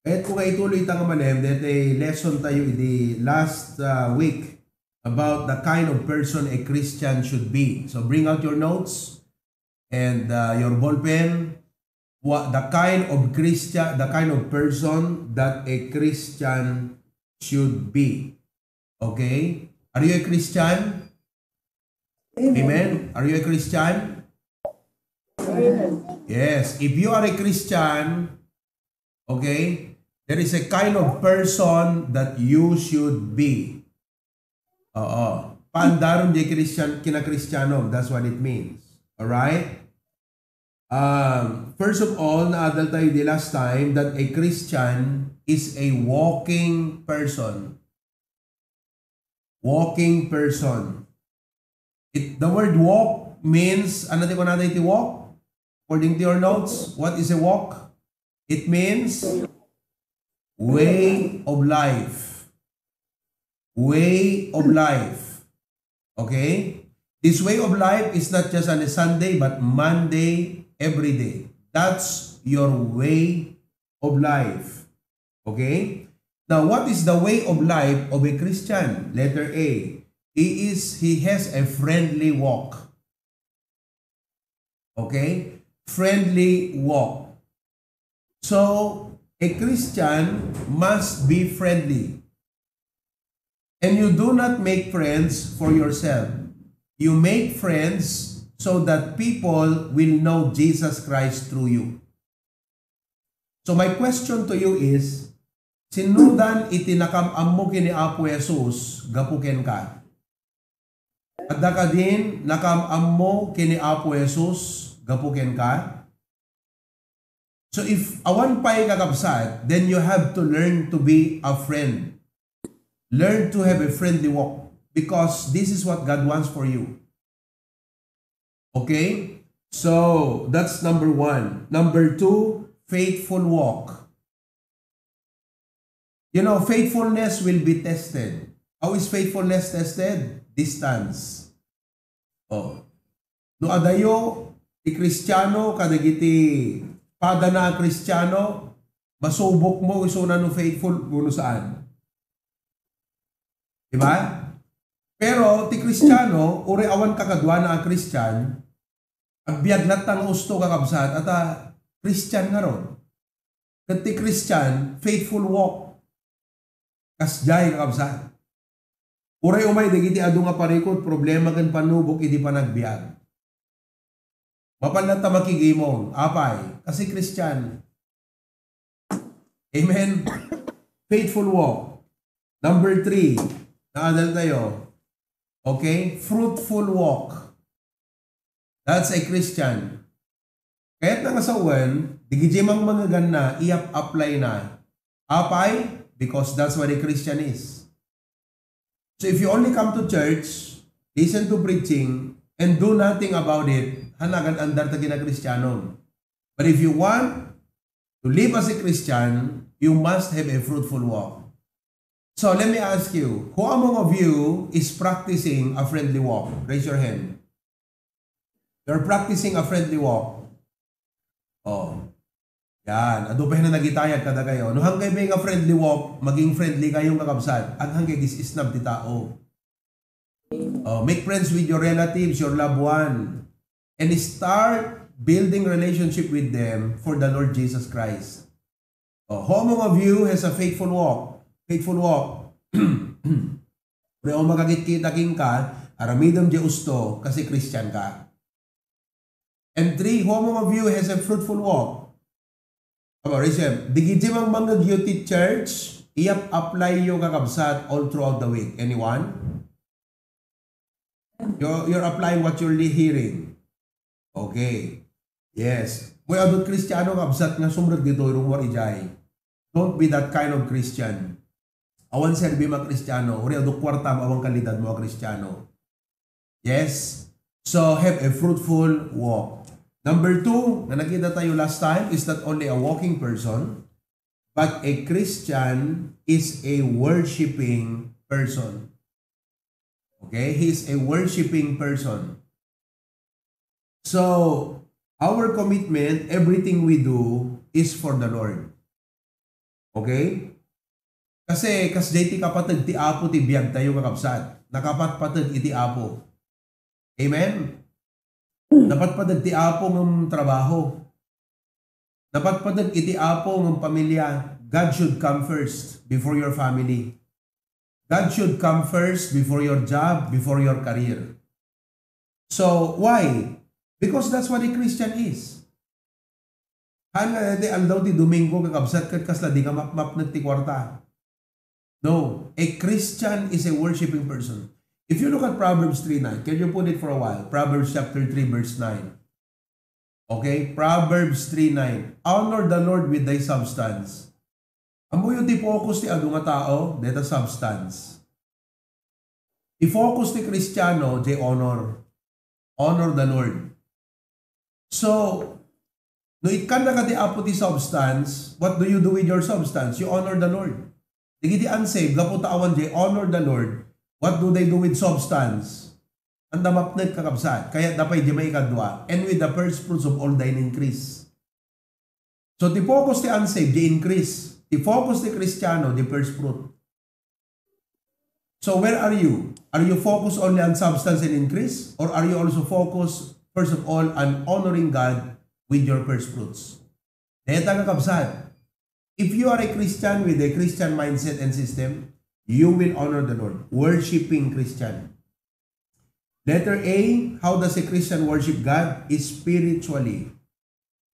Kahit kung ituloy tanga manem, that a lesson tayo the last week about the kind of person a Christian should be. So bring out your notes and your ball pen. What the kind of Christian, the kind of person that a Christian should be. Okay? Are you a Christian? Amen. Are you a Christian? Amen. Yes. If you are a Christian, okay, there is a kind of person that you should be. Oo. Pandaron di Christian, kina-Kristiyano. That's what it means. Alright? First of all, naadal tayo the last time that a Christian is a walking person. Walking person. The word walk means, ano ko natin iti walk? According to your notes, what is a walk? It means way of life. Way of life. Okay? This way of life is not just on a Sunday, but Monday, every day. That's your way of life. Okay? Now, what is the way of life of a Christian? Letter A. He has a friendly walk. Okay? Friendly walk. So, a Christian must be friendly. And you do not make friends for yourself. You make friends so that people will know Jesus Christ through you. So my question to you is, sinudan itinakam mo kini Apo Jesus, gapuken ka. At ka din, nakam mo kini Apo Jesus, gapuken ka. So if awan pa'y kakabsat, then you have to learn to be a friend. Learn to have a friendly walk. Because this is what God wants for you. Okay? So, that's number 1. Number 2, faithful walk. You know, faithfulness will be tested. How is faithfulness tested? Distance. Oh. No adayo, ti Kristiyano, kadagiti pada na Kristiyano, masubok mo isuna no faithful, kuno saan? Diba? Pero ti Kristiyano, uri awan kakadwa na ang Kristyan, agbiag latang usto kakabsat, at Kristyan nga ron. Kat ti Kristyan, faithful walk. Kasjay kakabsat. Uri umay, digiti adu nga parikot, problema kan panubok, hindi pa nagbiag. Mapalata makigimong, apay, kasi Kristyan. Amen? Faithful walk. Number 3, naadal tayo. Okay? Fruitful walk. That's a Christian. Kahit nangasawan, digijimang mga ganna, i-apply na. Apay? Because that's what a Christian is. So if you only come to church, listen to preaching, and do nothing about it, hanagan andar ta kina Kristiyano. But if you want to live as a Christian, you must have a fruitful walk. So let me ask you, who among of you is practicing a friendly walk? Raise your hand. You're practicing a friendly walk. Oh. Yan. Ado pa na nagitayag kada kayo. No hanggang may nga friendly walk, maging friendly kayong kakabsat. At hanggang isnab ti tao. Oh, make friends with your relatives, your loved one. And start building relationship with them for the Lord Jesus Christ. Oh, how among of you has a faithful walk? Faithful walk. Pero magagit-kita king ka, aramidam di usto kasi Christian ka. And 3, how among of you has a fruitful walk? Aba, Rishem, digijimang mga duty church, i-apply yung kakabsat all throughout the week. Anyone? You're applying what you're hearing. Okay. Yes. Kung adot Kristiyano kabsat nga sumrag dito yung war ijay. Don't be that kind of Christian. Awan serbi mga Kristiyano. Uri adot kwarta awang kalidad mga Kristiyano. Yes. So have a fruitful walk. Number 2, na nakita tayo last time, is not only a walking person, but a Christian is a worshiping person. Okay? He is a worshiping person. So, our commitment, everything we do, is for the Lord. Okay? Kasi kas JT kapatid ti apo ti biyag tayo kakabsat. Nakapatpatid iti apo. Amen? Napatpatid ti apo ng trabaho. Napatpatid iti apo ng pamilya. God should come first before your family. God should come first before your job, before your career. So, why? Because that's what a Christian is. Hanga di aldaw ti Domingo kakabsat kat kasla di ka map ti kwarta. No, a Christian is a worshiping person. If you look at Proverbs 3:9, can you put it for a while? Proverbs chapter 3 verse 9. Okay? Proverbs 3:9. Honor the Lord with thy substance. Amo yung ti-focus ti adu nga tao, deta substance. I-focus ti Kristiyano, di honor. Honor the Lord. So, no ikan na ka ti apo ti substance, what do you do with your substance? You honor the Lord. Digiti unsaved, gaputawan di honor the Lord. What do they do with substance? Ang damapnet kakabsat. Kaya dapay di may ikadwa. And with the first fruits of all thine increase. So, ti focus ti unsaved, di increase. Ti focus ti Kristiyano, di first fruit. So, where are you? Are you focused only on substance and increase? Or are you also focused, first of all, on honoring God with your first fruits? Deta kakabsat. If you are a Christian with a Christian mindset and system, you will honor the Lord. Worshipping Christian. Letter A, how does a Christian worship God? Is spiritually.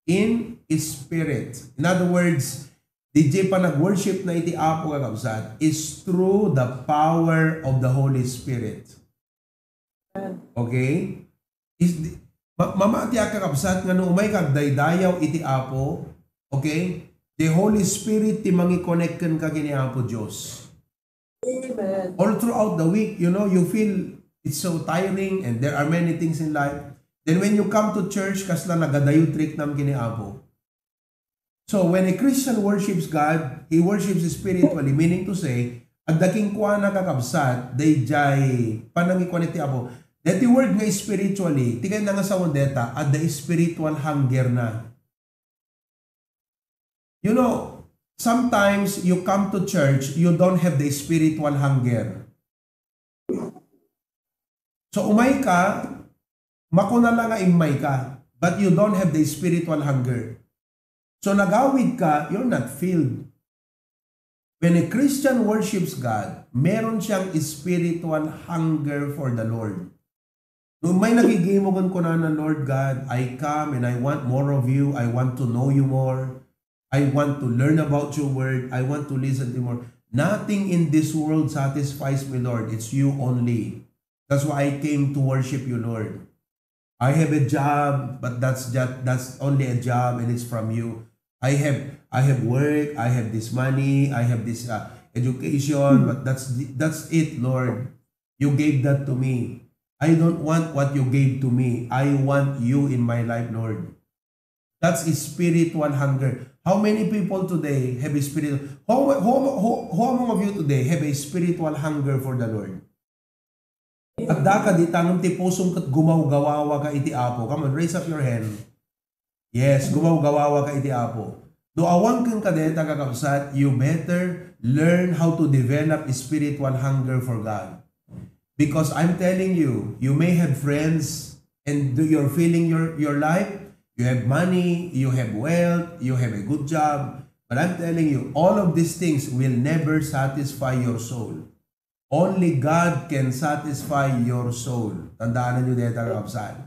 In spirit. In other words, DJ pa nag-worship na iti apo kakabsat is through the power of the Holy Spirit. Okay? Mamati kakabsat nga no umay kagdaydayaw iti apo, okay? The Holy Spirit ti mangi-connect ka kini Apo Diyos. Amen. All throughout the week, you know, you feel it's so tiring and there are many things in life. Then when you come to church, kasla nagadayo trick nam kini Apo. So when a Christian worships God, he worships spiritually, meaning to say, at daking kuha na kakabsat, they jay panangi-connect ti Apo. That the word nga spiritually, tigay na nga sa wondeta, at the spiritual hunger na. You know, sometimes you come to church, you don't have the spiritual hunger. So umay ka, makuna lang nga imay ka, but you don't have the spiritual hunger. So nagawid ka, you're not filled. When a Christian worships God, meron siyang spiritual hunger for the Lord. Nung may nagigimugan ko na Lord God, I come and I want more of you, I want to know you more. I want to learn about your word. I want to listen to you more. Nothing in this world satisfies me, Lord. It's you only. That's why I came to worship you, Lord. I have a job, but that's only a job and it's from you. I have work, I have this money, I have this education, but that's it, Lord. You gave that to me. I don't want what you gave to me. I want you in my life, Lord. That's a spiritual hunger. How many people today have a spiritual? How among of you today have a spiritual hunger for the Lord? At daka di tanong ti pusong kat gumaw-gawawa ka iti apo. Come on, raise up your hand. Yes, gumaw-gawawa ka iti apo. Do awang kang kadeta kakabsat, you better learn how to develop a spiritual hunger for God. Because I'm telling you, you may have friends and you're feeling your life. You have money, you have wealth, you have a good job. But I'm telling you, all of these things will never satisfy your soul. Only God can satisfy your soul. Tandaan nyo dito kakabsat.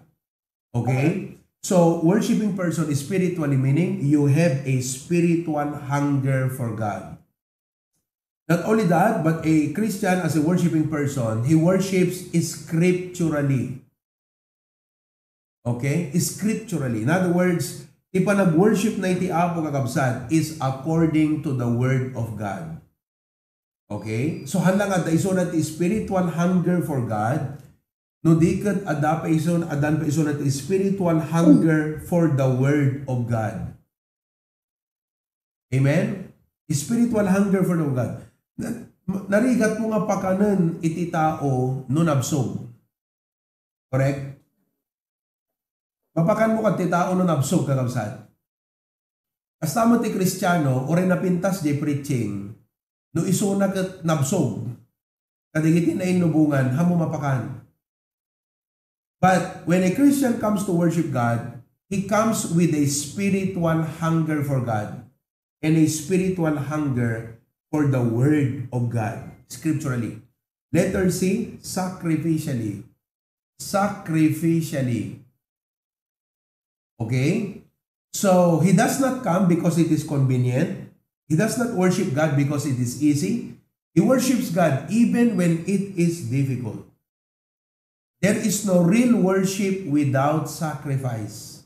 Okay? So, worshiping person is spiritually, meaning you have a spiritual hunger for God. Not only that, but a Christian as a worshiping person, he worships scripturally. Okay? Scripturally. In other words, ipa nag-worship na iti apo kakabsat is according to the Word of God. Okay? So, halang at iso na ti spiritual hunger for God, no dikat adan pa iso na ti spiritual hunger for the Word of God. Amen? Spiritual hunger for the Word of God. Narigat mo nga pakanan iti tao no nabsog. Correct? Mapakan mo kat ti tao no nabsog kakabsat. Kasama ti Kristiyano, oray napintas di preaching, no isuna kat nabsog, kadigiti na inubungan, hamo mapakan. But when a Christian comes to worship God, he comes with a spiritual hunger for God and a spiritual hunger for the Word of God, scripturally. Letter C, sacrificially. Sacrificially. Okay? So, he does not come because it is convenient. He does not worship God because it is easy. He worships God even when it is difficult. There is no real worship without sacrifice.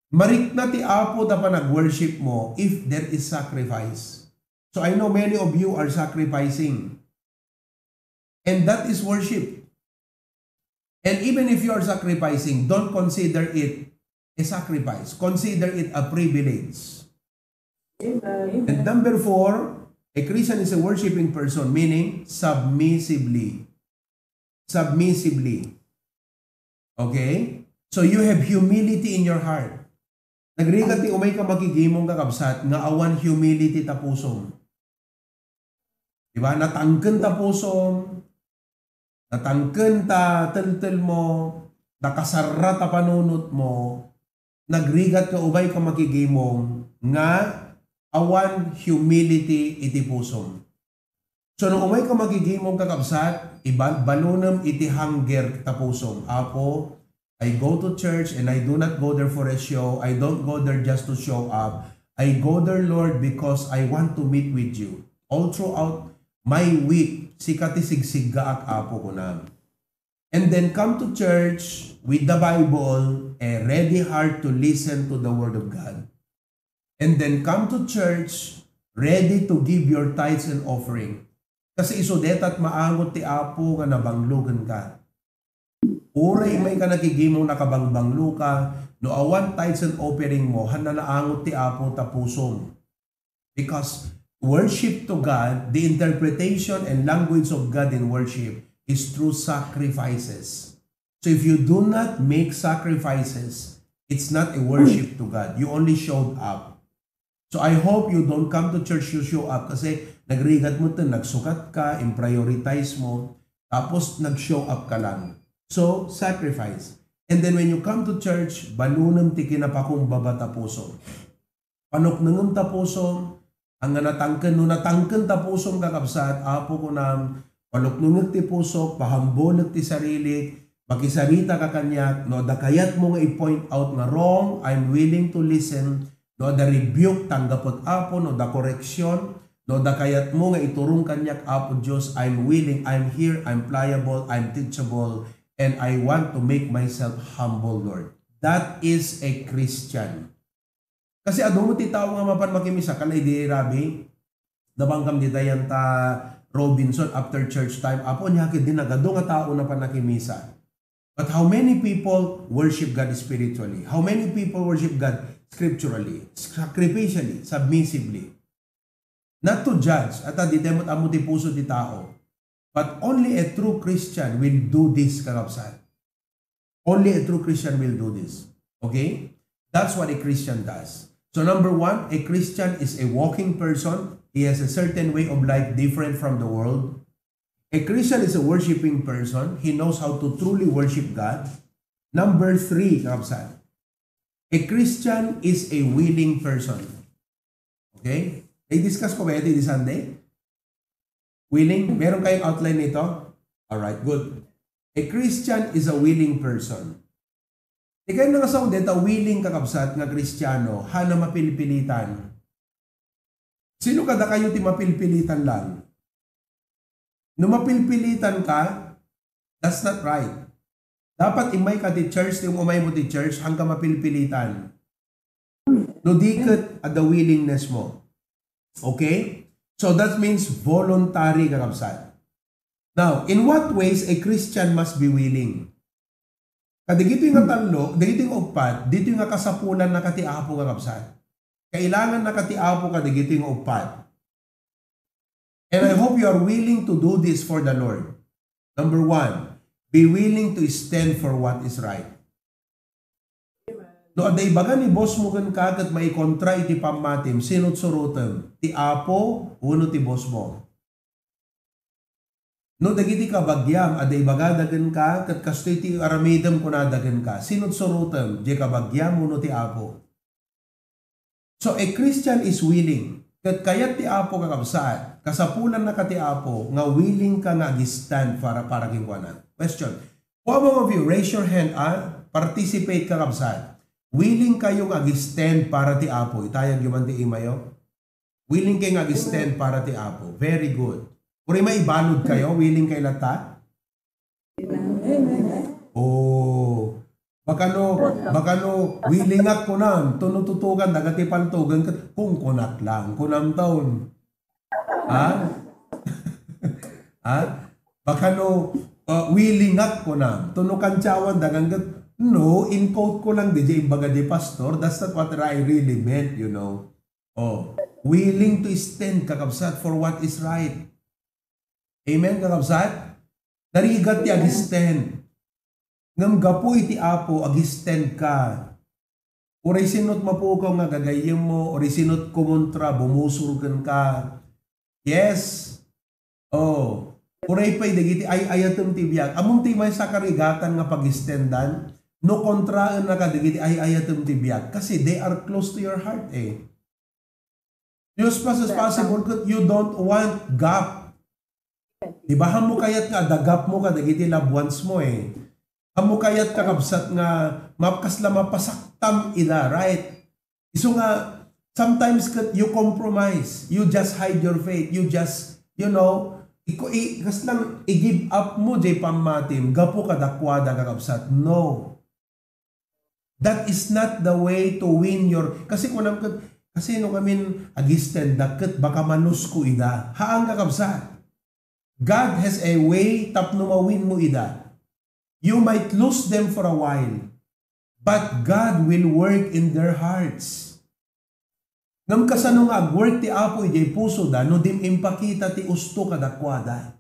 Marik na ti Apo da pa nag-worship mo if there is sacrifice. So I know many of you are sacrificing. And that is worship. And even if you are sacrificing, don't consider it a sacrifice. Consider it a privilege. Amen. And number 4, a Christian is a worshiping person, meaning submissively. Submissively. Okay? So you have humility in your heart. Nagrigat ti umay ka magigimong kakabsat nga awan humility ta pusom. Diba? Natangken ta pusom, natangken ta teltel mo, nakasarra ta panunot mo, nagrigat ka umay ka magigimong nga awan humility iti pusom. So nung umay ka magigimong kakabsat, balunam iti hunger ta pusom. Apo, I go to church and I do not go there for a show. I don't go there just to show up. I go there, Lord, because I want to meet with you. All throughout my week, sikati sigsigga ak apo ko na. And then come to church with the Bible, a ready heart to listen to the Word of God. And then come to church, ready to give your tithes and offering. Kasi isudet at maangot ti apo nga nabanglugan ka. Uray may ka nakigimong nakabangbanglo ka, no awan tithes and offering mo, hananaangot ti apo tapusom. Because worship to God, the interpretation and language of God in worship is through sacrifices. So if you do not make sacrifices, it's not a worship to God. You only showed up. So I hope you don't come to church, you show up kasi nagrigat mo ito, nagsukat ka, prioritize mo, tapos nag-show up ka lang. So, sacrifice. And then when you come to church, balunam ti kinapakong babata puso. Panuknungum ta puso, ang natangken ta puso kakabsat, apo ko nam, paluknungot ti puso, pahambolag ti sarili, makisarita ka kanyak, no, da kayat mo nga i-point out nga wrong, I'm willing to listen, no, da rebuke, tanggapot apo, no, da correction, no, da kayat mo nga iturong kanyak, apo Diyos, I'm willing, I'm here, I'm pliable, I'm teachable, and I want to make myself humble, Lord. That is a Christian. Kasi adong mo ti tao nga mapan makimisa, kalay di rabi, nabanggam di dayan ta Robinson after church time, apo niya din nagado nga tao na pan nakimisa. But how many people worship God spiritually? How many people worship God scripturally, sacrificially, submissively? Not to judge, at di temot amo ti puso ti tao. But only a true Christian will do this, kakabsat. Only a true Christian will do this. Okay? That's what a Christian does. So number 1, a Christian is a walking person. He has a certain way of life different from the world. A Christian is a worshiping person. He knows how to truly worship God. Number 3, kakabsat. A Christian is a willing person. Okay? I-discuss ko ba ito this Sunday? Willing? Meron kayong outline nito? Alright, good. A Christian is a willing person. Ikaw na nga sa deta, willing kakabsat nga Kristiyano, hana mapilpilitan. Sino kada kayo ti mapilpilitan lang? No mapilpilitan ka, that's not right. Dapat imay ka ti church, yung umay mo ti church, hanggang mapilpilitan. No diket at the willingness mo. Okay? So that means voluntary kakabsat. Now, in what ways a Christian must be willing? Kadigito yung talo, dito yung upat, dito yung kasapulan na katiapo kakabsat. Kailangan na katiapo ka, dito yung upat. And I hope you are willing to do this for the Lord. Number 1, be willing to stand for what is right. No aday baga ni boss mo kan kagat may kontra iti pamatim, sinot surutem, ti apo, uno ti boss mo. No dagiti ka bagyam, aday baga dagan ka, kat kastoy ti aramidem kuna dagan ka, sinot surutem, di ka bagyam, uno ti apo. So a Christian is willing, kat kayat ti apo kakabsat, kasapulan na ka ti apo, nga willing ka nga agi-stand para kingwanan. Question, who among of you, raise your hand, participate kakabsat. Willing kayong ag-stand para ti Apo. Itayag yung ti imayo. Willing kayong ag-stand para ti Apo. Very good. Kung may ibalod kayo, willing kayo lata? Oh. Baka no, willing at kunam. Tunututugan, dagati pantugan, kung kunat lang. Kunam taon. Ha? Ha? Baka no, willing at kunam. Tunukan tiyawan, dagang no, in quote ko lang, DJ Imbaga di Pastor, that's not what I really meant, you know. Oh, willing to stand, kakabsat, for what is right. Amen, kakabsat? Narigat ti ag-stand. Ngam gapo iti apo, ag-stand ka. Uri sinot mapukaw nga gagayim mo, uri sinot kumontra, bumusurgan ka. Yes. Oh, uri pa'y dagiti ay ayatum ti biyak. Among ti may sa karigatan nga pag-standan, no kontraan na kadigiti ay ayatum ti biyak. Kasi they are close to your heart eh. As fast as possible, you don't want gap. Diba, hamo kayat nga, dagap mo ka, dagiti loved ones mo eh. Hamo kayat kakabsat nga, mapkasla mapasaktam ida, right? Iso nga, sometimes you compromise. You just hide your faith. You just, you know, kas lang, i-give up mo, jay pamatim, gapo ka dakwada kakabsat. No. That is not the way to win your... Kasi kung kasi no kami ag-stand daket baka manus ko ida. Haang kakabsat. God has a way tapno mawin mo ida. You might lose them for a while, but God will work in their hearts. Ngam kasano nga work ti Apo ijay puso da no dim impakita ti usto kadakwada.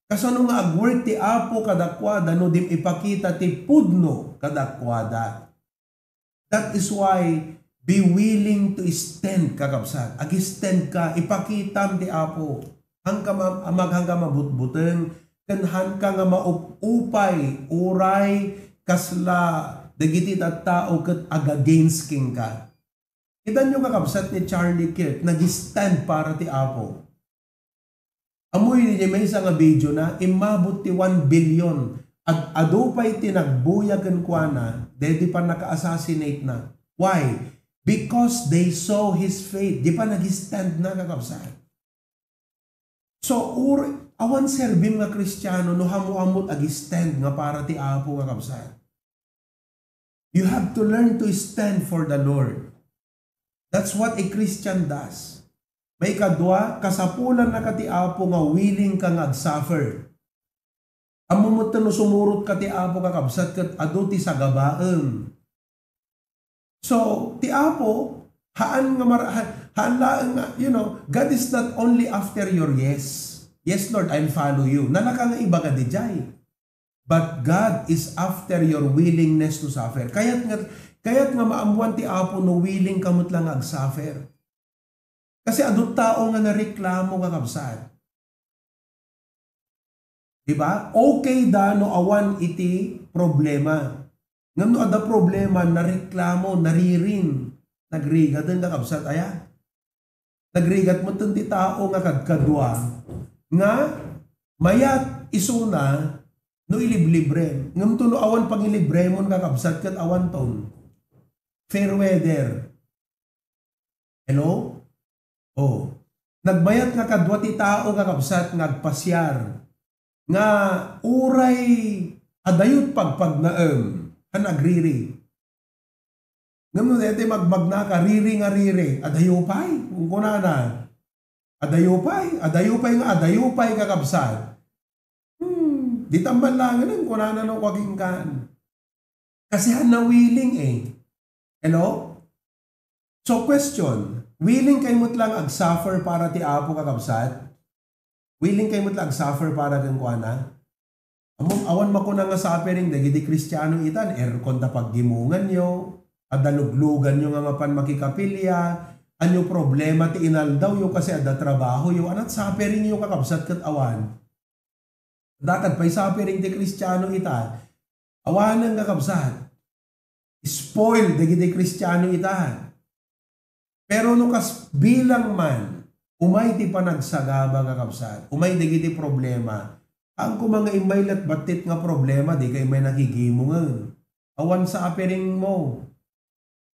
Kasano nga agwork ti Apo kadakwada no dim ipakita ti pudno kadakwada. That is why be willing to stand kakabsat. Ag-stand ka, ipakitam ti Apo. Maghangga mabutbuteng, kanhan ka nga maupupay, uray, kasla, dagiti at tao kat aga-gains king ka. Itan yung kakabsat ni Charlie Kirk, nag-stand para ti Apo. Amoy niya may isang video na imabot ti 1 billion at adupay tinagbuyagan kwa na dahil di pa naka-assassinate na. Why? Because they saw his faith. Di pa nag-stand na kakabsat. So, awan serbim nga Kristiyano no hamu-amot ag-stand nga para ti Apo kakabsat. You have to learn to stand for the Lord. That's what a Christian does. May kadwa, kasapulan na kati Apo nga willing ka nga ag-suffer. Amumot no sumurot kati Apo kakabsat kat ado ti sagabaeng. So, ti Apo, haan laang nga, you know, God is not only after your yes. Yes, Lord, I'll follow you. Nalaka nga iba ka di jay. But God is after your willingness to suffer. Kaya't nga maamuan ti Apo no willing kamot lang ag-suffer. Kasi adot tao nga nareklamo kakabsat. Diba? Okay da no awan iti problema. Ngam no ada problema, nareklamo, naririn. Nagrigat ang kakabsat. Ayan. Nagrigat mo ti tao nga kadkadwa. Nga mayat isuna no iliblibre. Ngam to no awan pang ilibre mo kakabsat kat awan ton. Fair weather. Hello? Oh, nagbayat nga kadwa ti tao kakabsat ngagpasyar nga uray adayot pagpagnaem han agriri. Ngam dete magmagna ka riri nga riri adayupay kung kunana adayupay nga adayupay kakabsat. Di tambal lang ng kunana no kwagingkan. Kasi han na willing eh. Hello? So question, willing kayo mo't lang ag-suffer para ti Apo kakabsat? Willing kayo mo't lang ag-suffer para kang kuana? Awan makuna nga suffering dagiti Kristiyano itan aircon ta paggimungan nyo, adaluglugan nyo nga mapan makikapilya, anyo problema ti inaldaw yo kasi ada trabaho yo, anat suffering yo kakabsat kat awan. Dakat pa'y suffering ti Kristiyano ita, awanan kakabsat. Spoil dagiti Kristiyano ita. Pero no kas bilang man, umay ti panagsagaba kakabsat, umay dagiti problema, ang kumanga imaylat batit nga problema, di kay may nakigimungan. Awan sa apering mo.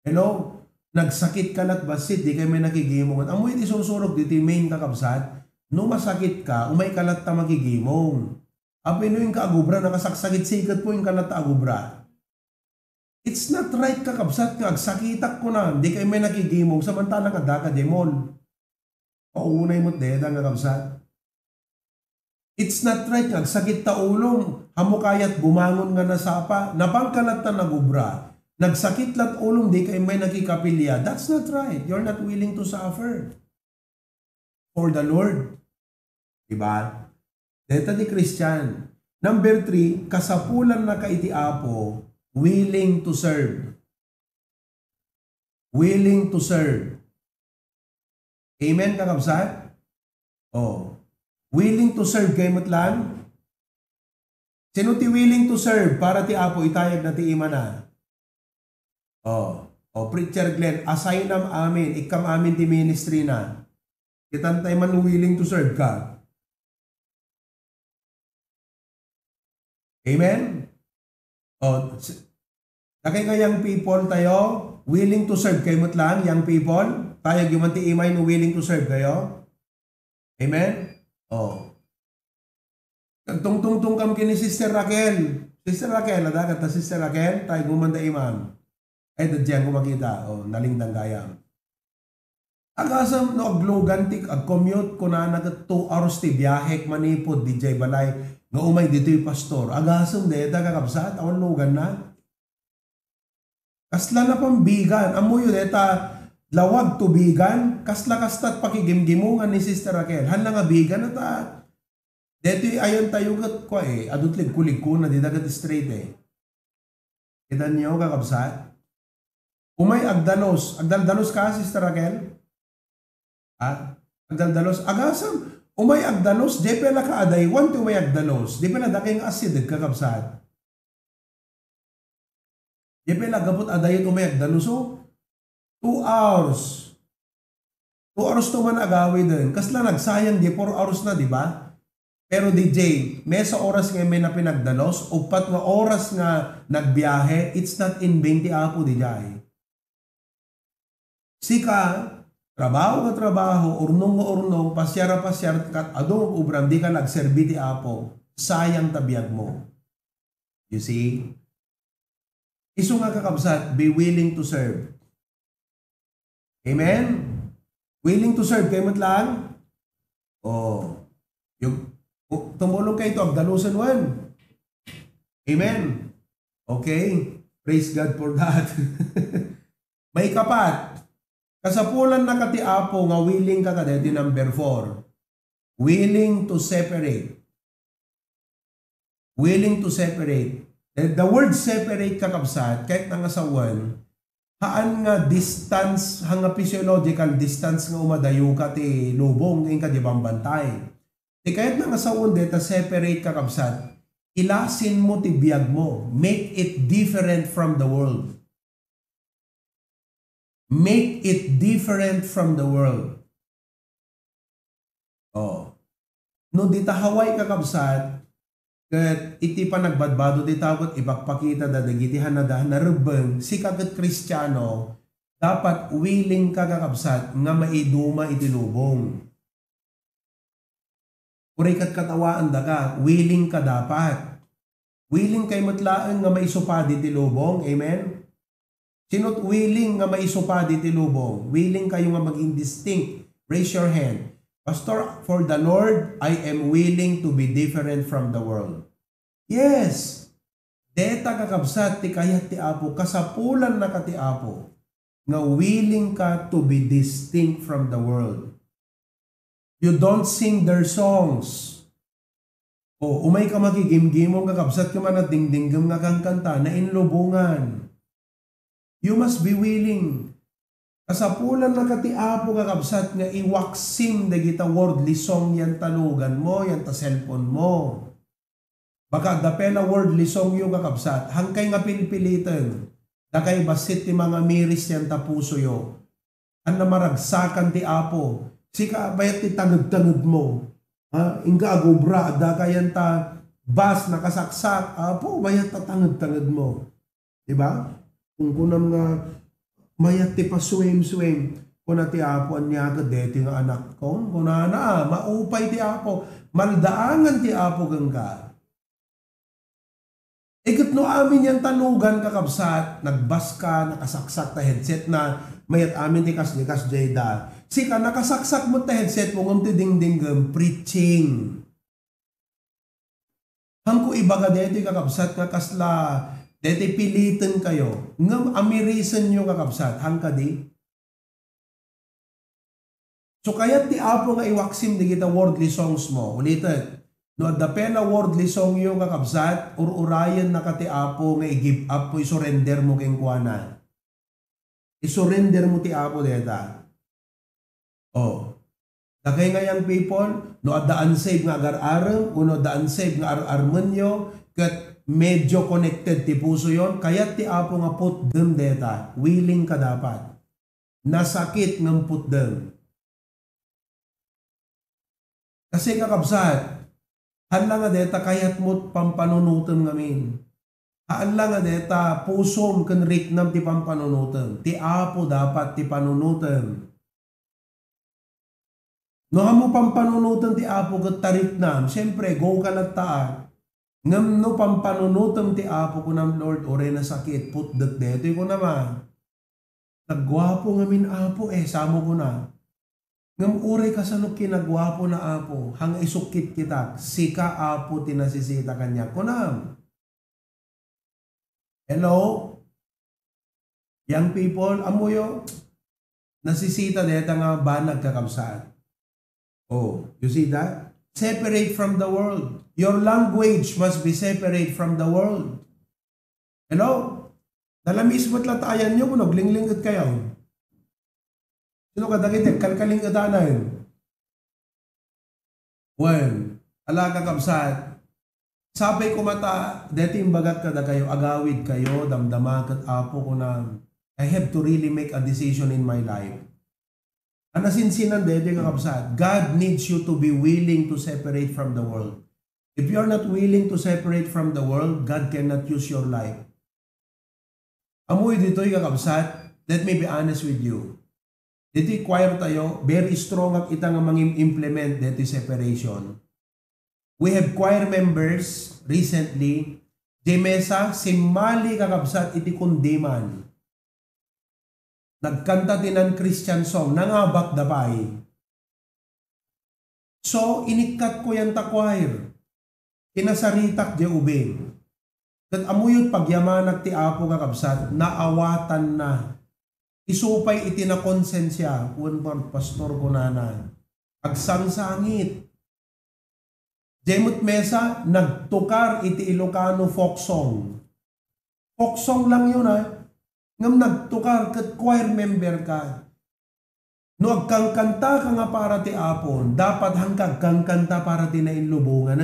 Hello? Nagsakit ka lat basit, di kay may nakigimungan. Amoy iti susurog, di ti main kakabsat, no masakit ka, umay kalat ta magigimong. Apin no yung kaagubra, nakasaksakit sikat po yung kalat ta agubra. It's not right kakabsat nga, agsakitak ko na, di kay may nakigimong, samantalang adaka demol. Paunay mo't deda nga kakabsat. It's not right nga, sakit ta ulong, hamukayat bumangon nga nasapa, napangkalat ta nagubra, nagsakit lat ulong, di kay may nakikapilya. That's not right. You're not willing to suffer for the Lord. Diba? Deta di Christian. Number 3, kasapulan na kaiti Apo, willing to serve. Willing to serve. Amen, kakabsat? Oh. Willing to serve kay matlan? Sino ti willing to serve para ti Apo itayag na ti ima na? Oh, Preacher Glenn, assign nam amin, ikam amin ti ministry na. Kitantay man willing to serve ka. Amen? Oh, nakay nga young people tayo, willing to serve kay matlan, young people, tayag yung ti imay no willing to serve kayo. Amen? Oh. Tungtungtung kam kini Sister Raquel. Sister Raquel, adagat na Sister Raquel, tayo gumanda imam. Ay, dadyan ko makita. Oh, nalingdang gayam. Agasam no aglogan tik ag-commute ko na nagat 2 hours ti biyahek manipod DJ balay nga umay dito yung pastor. Agasam deta kakabsat, awan lugan na. Kasla na pambigan. Amoy deta lawag tubigan, kasla-kastat pakigimgimungan ni Sister Raquel. Hala nga bigan na ta. Dito ayon tayo gat ko adutlig kulig ko na di dagat straight Kita niyo kakabsat. Umay agdalos. Agdaldalos ka, Sister Raquel? Ha? Agdaldalos. Agasam. Umay agdalos. Di pala ka aday. Want umay agdalos. Di pala daking asid kakabsat. Di pala gabot aday umay agdalos. 2 hours. 2 hours to man agawi din. Kasla nagsayang di 4 hours na, di ba? Pero DJ, may sa oras nga may na pinagdalos, upat nga oras nga nagbiyahe, it's not in 20 Apo, DJ. Sika, trabaho nga trabaho, urnong nga urnong, pasyara kat adong ubram, di ka nagserbi ti Apo, sayang tabiyag mo. You see? Iso nga kakabsat, be willing to serve. Amen? Willing to serve kayo matlaan? Oh. Yung tumulong kayo ito, agdalusan one. Amen? Okay? Praise God for that. May kapat. Kasapulan na kati Apo nga willing ka kadeti number 4. Willing to separate. Willing to separate. The word separate kakabsat, kahit nangasawan, haan nga distance, hanga physiological distance nga umadayo ka ti lubong, ngayon ka di bambantay. Di kahit nangasawon deta separate kakabsat, ilasin mo ti biyag mo. Make it different from the world. Make it different from the world. Oh. No di tahaway kakabsat, kat iti pa nagbadbado di tawat ipakpakita da dagitihan na dahan na rubeng si kagat Kristiyano dapat willing ka kakabsat nga maiduma iti lubong. Kurikat katawaan da ka, willing ka dapat. Willing kay matlaan nga maisupadi ti lubong, amen? Sino't willing nga maisupadi ti lubong? Willing kayo nga maging distinct. Raise your hand. Pastor, for the Lord, I am willing to be different from the world. Yes. Deta kakabsat ti kayat ti Apo, kasapulan na ka ti Apo, nga willing ka to be distinct from the world. You don't sing their songs. O umay ka makigimgimong kakabsat ka man at dingdinggam nga kang kanta na inlubungan. You must be willing. Kasapulan na katiapo kakabsat nga iwaksim dagita wordly song yan talugan mo, yan ta cellphone mo. Baka dapela wordly song yung kakabsat, hangkay nga pilpilitan, dakay basit ti mga miris yan ta puso yo. Ang namaragsakan ti apo, sika bayat ti tangad-tangad mo. Inga agubra, dakay yan ta bas nakasaksak, apo bayat ta tangad-tangad mo. Diba? Kung kunam nga mayat ti pa swim-swim, kung na ti apo niya ka deti nga anak ko, kung na maupay ti apo, maldaangan ti apo gang ka. Ikot no amin yan talugan kakabsat, nagbas ka, nakasaksak ta headset na, mayat amin ti kaslikas jayda. Sika, nakasaksak mo ta headset mo, ti dingdinggam, preaching. Hangko ibaga deti kakabsat nga kasla, deti pilitin kayo, ngam amirisan nyo kakabsat, hangka di. So kaya't ti apo nga iwaksim di kita wordly songs mo, ulitin. No, dapena wordly song yung kakabsat, urayan na kati apo nga i-give up po, isurrender mo keng kuana. Isurrender mo ti apo deta. Oh. Dakay nga yung people, no adda unsave nga agar-aram, no adda unsave nga ar-arman nyo, kat medyo connected ti puso yon, kaya ti apo nga put them deta. Willing ka dapat. Nasakit ng put them. Kasi kakabsat, hala nga deta kayat mo't pampanunutan ngamin. Hala nga deta pusom kan riknam ti pampanunutan. Ti apo dapat ti panunutan. No hamo pampanunutan ti apo kat tariknam, siyempre go ka nagtaan. Ngam no pampanunutan ti apo ko ng Lord ore na sakit, put that deto ko naman. Nagwapo ngamin apo samo ko na. Ngam uray kasanok kinagwapo na apo, hang isukit kita, sika apo tinasisita kanya. Kunam. Hello? Young people, amuyo, nasisita deta nga ba nagkakabsat? Oh, you see that? Separate from the world. Your language must be separate from the world. Hello? Nalamis mo't latayan nyo, kung naglinglingot kayo. Sino ka dakitek? Kalkaling kadanan. Well, alaga kabsat. Sabay ko mata, deti imbagat kada kayo, agawid kayo, damdamagat apo ko na, I have to really make a decision in my life. Anasinsinan deti kakabsat. God needs you to be willing to separate from the world. If you are not willing to separate from the world, God cannot use your life. Amoy dito'y kakabsat, let me be honest with you. Dito choir tayo, very strong ang ita nga implement dito separation. We have choir members recently, Jemesa, simali kakabsat iti kundiman. Nagkanta din ng Christian song, nangabak dapay. So, inikat ko yan ta choir. Kinasaritak di ubing. Kat amuyot pagyamanak ti apo kakabsat, naawatan na. Isupay iti na konsensya, kung pastor ko na agsangsangit. Jemut Mesa, nagtukar iti Ilocano folk song. Folk song lang yun ngam nagtukar kat choir member ka. No agkangkanta ka nga para ti apon, dapat hangkag kangkanta para ti nainlubungan.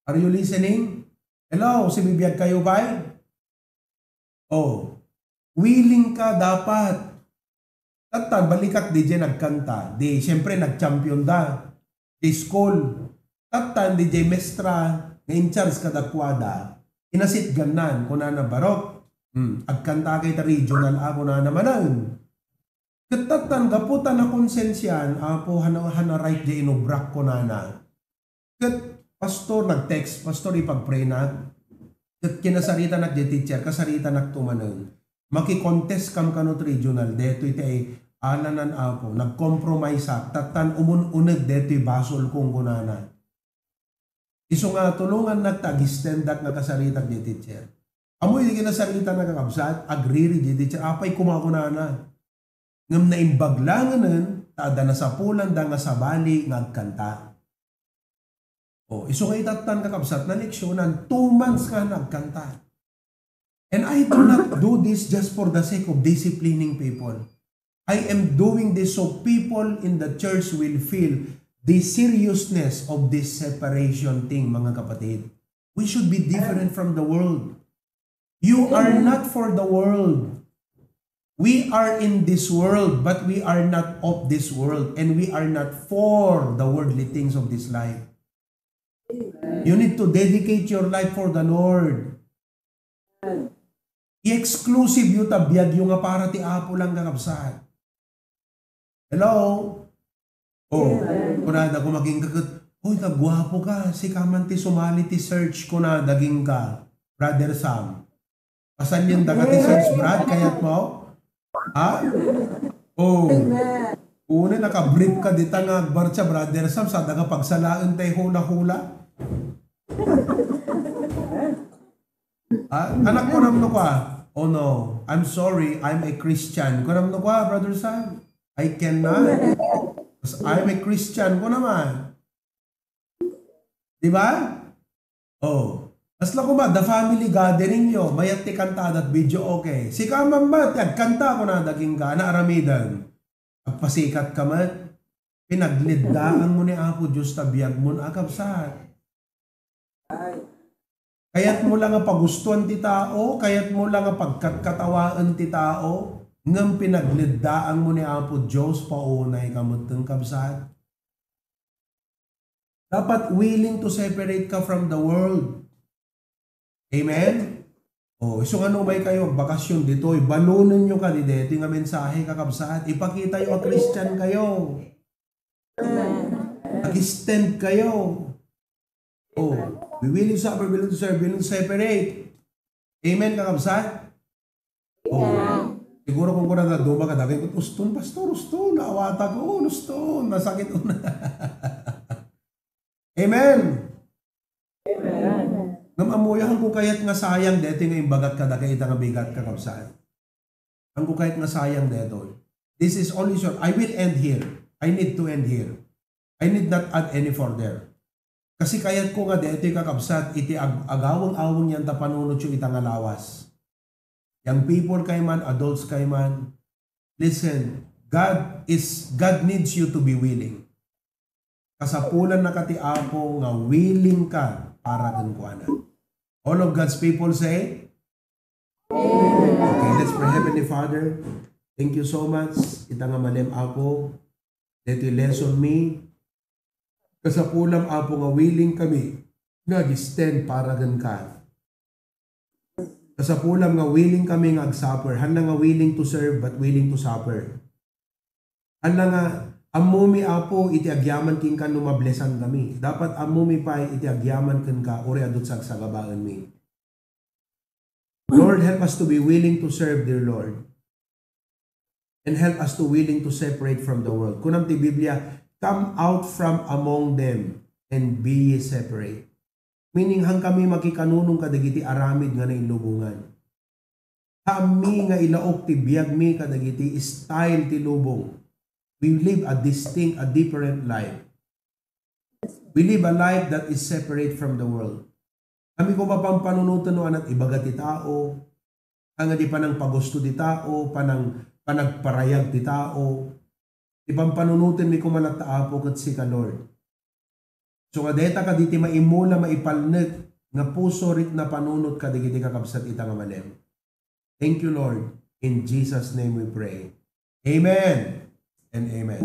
Are you listening? Hello, sibibiyag kayo ba? Oh. Willing ka dapat. Tatan, balikat di dyan nagkanta. Di, siyempre nag-champion da. Di school. Tatan, di dyan mestra. Ngayon charge ka dakwada. Inasit ganan. Kuna na barok. Agkanta kay ta regional ako na naman. Katatan, gaputan na konsensyan. Apo, hana right di inubrak ko na. Kat, pastor nag-text. Pastor ipag-pray na. Kat kinasarita na di teacher. Kasarita nagtumanan. Maki-contest kam kanot regional, deto iti ay alanan apo, nag-compromise tatan umun-unag deto basol kong kunana. Iso nga tulungan nagtag-standak nga kasaritak di teacher. Amoy di kinasarita na kakabsat, agree di teacher, apay kumakunana. Ngam na imbaglanganan, taada na sa pulan da nga sa bali nga agkanta. Iso nga itatan kakabsat na leksyonan, 2 months nga nagkanta. And I do not do this just for the sake of disciplining people. I am doing this so people in the church will feel the seriousness of this separation thing, mga kapatid. We should be different from the world. You are not for the world. We are in this world, but we are not of this world, and we are not for the worldly things of this life. You need to dedicate your life for the Lord. I-exclusive yung tabiyag yung nga para ti Apo lang kakabsat. Hello? Kunada ko maging kagat, kagwapo ka, si kaman ti sumali ti search ko na daging ka, Brother Sam. Pasan yung daga ti search, Brad, kayat mo? Ha? Una, nakabrief ka dito nga agbar siya, Brother Sam, sa daga pagsalaan tayo hula-hula. Anak ko namno ka, oh no, I'm sorry, I'm a Christian. Ko namno ka, Brother Sam? I cannot. Because I'm a Christian ko naman. Diba? Asla ko the family gathering nyo, mayat ti kanta at video okay. Si kamang ba, kanta ko na daging ka, na aramidan. Pagpasikat ka mat, pinaglidaan mo ni Apo Diyos tabiyag mo na akabsat. Kaya't mo lang ang pagustuhan ti tao, kaya't mo lang ang pagkatawaan ti tao, ngam pinaglidaan mo ni Apo Diyos, paunay kamutang kabsat. Dapat willing to separate ka from the world. Amen? So ano may kayo, bakasyon dito, balunan nyo ka dito, yung mensahe kakabsat, ipakita yung Christian kayo. Nag-stand kayo. We willing to suffer, willing to serve, willing to separate. Amen kakabsat? Siguro kung kuna na duma ka, dagay ko, uston, pastor, uston, naawata ko, uston, masakit una. Amen? Namamuyahan ko kayat nga sayang dito nga imbagat ka na kaya nga bigat ka kapsaan. Ang ko kahit nga sayang dito. This is only short. I will end here. I need to end here. I need not add any further. Kasi kayat ko nga dito kakabsat, iti agawang-awang yan tapanunod yung itang alawas. Young people kay man, adults kay man, listen, God needs you to be willing. Kasapulan na kati Apo nga willing ka para gankuanan. All of God's people say, Amen. Okay, let's pray. Heavenly Father, thank you so much. Ita nga malem Apo, that you lesson me. Kasapulam Apo nga willing kami nag-stand para ganka. Kasapulam nga willing kami nga ag-suffer. Handa nga willing to serve but willing to suffer. Handa nga amumi Apo iti agyaman king kan lumablesan kami. Dapat amumi pa iti agyaman ken ka ori adut sagsagabaan mi. Lord, help us to be willing to serve, dear Lord. And help us to willing to separate from the world. Kunam ti Biblia, come out from among them and be ye separate. Meaning hang kami makikanunong kadagiti aramid nga na ilubungan. Kami nga ilaok ti biyag mi kadagiti style ti lubong. We live a distinct, a different life. We live a life that is separate from the world. Kami ko mapang panunutan no anat ibaga ti tao, ang di panang pagusto ti tao, panagparayag ti tao, ibang panunutan mi kumalat Apo kat si ka Lord. So nga deta ka diti maimula maipalnet nga puso rit na panunot ka digiti kakabsat ita nga malem. Thank you Lord. In Jesus' name we pray. Amen and amen.